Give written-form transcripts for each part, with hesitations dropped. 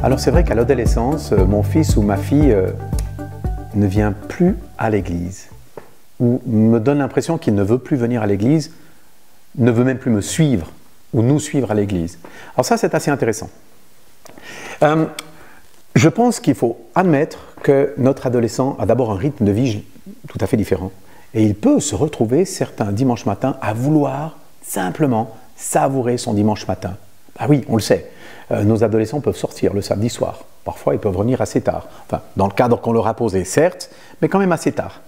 Alors c'est vrai qu'à l'adolescence, mon fils ou ma fille ne vient plus à l'église, ou me donne l'impression qu'il ne veut plus venir à l'église, ne veut même plus me suivre, ou nous suivre à l'église. Alors ça, c'est assez intéressant. Je pense qu'il faut admettre que notre adolescent a d'abord un rythme de vie tout à fait différent. Et il peut se retrouver certains dimanches matins à vouloir simplement savourer son dimanche matin. Ah oui, on le sait, nos adolescents peuvent sortir le samedi soir. Parfois, ils peuvent revenir assez tard. Enfin, dans le cadre qu'on leur a posé, certes, mais quand même assez tard.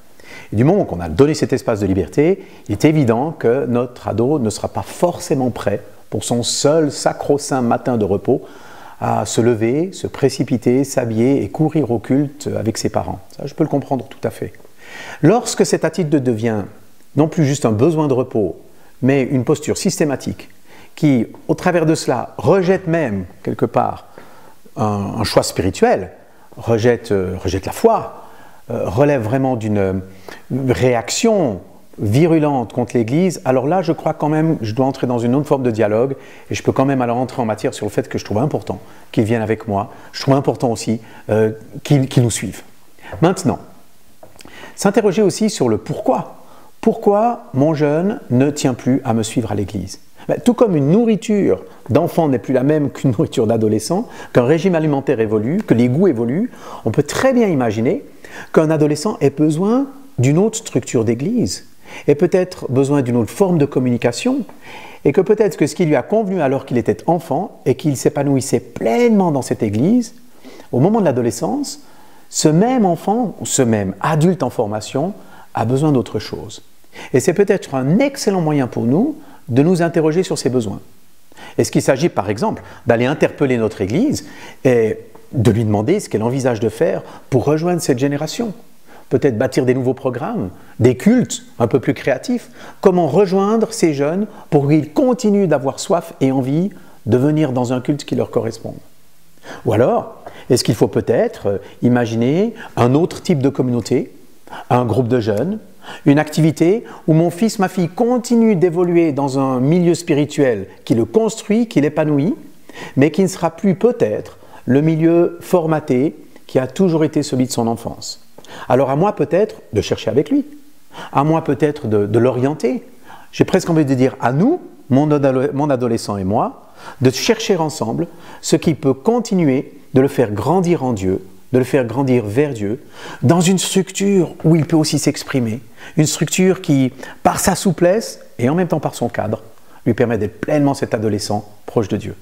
Et du moment qu'on a donné cet espace de liberté, il est évident que notre ado ne sera pas forcément prêt pour son seul sacro-saint matin de repos à se lever, se précipiter, s'habiller et courir au culte avec ses parents. Ça, je peux le comprendre tout à fait. Lorsque cette attitude devient non plus juste un besoin de repos, mais une posture systématique qui, au travers de cela, rejette même, quelque part, un choix spirituel, rejette la foi, relève vraiment d'une réaction virulente contre l'Église, alors là, je crois quand même, je dois entrer dans une autre forme de dialogue et je peux quand même alors entrer en matière sur le fait que je trouve important qu'ils viennent avec moi, je trouve important aussi qu'ils nous suivent. Maintenant, s'interroger aussi sur le pourquoi. Pourquoi mon jeune ne tient plus à me suivre à l'église? Tout comme une nourriture d'enfant n'est plus la même qu'une nourriture d'adolescent, qu'un régime alimentaire évolue, que les goûts évoluent, on peut très bien imaginer qu'un adolescent ait besoin d'une autre structure d'église, et peut-être besoin d'une autre forme de communication, et que peut-être que ce qui lui a convenu alors qu'il était enfant et qu'il s'épanouissait pleinement dans cette église, au moment de l'adolescence, ce même enfant, ce même adulte en formation, a besoin d'autre chose. Et c'est peut-être un excellent moyen pour nous de nous interroger sur ses besoins. Est-ce qu'il s'agit par exemple d'aller interpeller notre Église et de lui demander ce qu'elle envisage de faire pour rejoindre cette génération? Peut-être bâtir des nouveaux programmes, des cultes un peu plus créatifs. Comment rejoindre ces jeunes pour qu'ils continuent d'avoir soif et envie de venir dans un culte qui leur corresponde? Ou alors, est-ce qu'il faut peut-être imaginer un autre type de communauté, un groupe de jeunes, une activité où mon fils, ma fille continuent d'évoluer dans un milieu spirituel qui le construit, qui l'épanouit, mais qui ne sera plus peut-être le milieu formaté qui a toujours été celui de son enfance. Alors à moi peut-être de chercher avec lui, à moi peut-être de l'orienter. J'ai presque envie de dire à nous, mon adolescent et moi, de chercher ensemble ce qui peut continuer de le faire grandir en Dieu, de le faire grandir vers Dieu, dans une structure où il peut aussi s'exprimer, une structure qui, par sa souplesse et en même temps par son cadre, lui permet d'être pleinement cet adolescent proche de Dieu.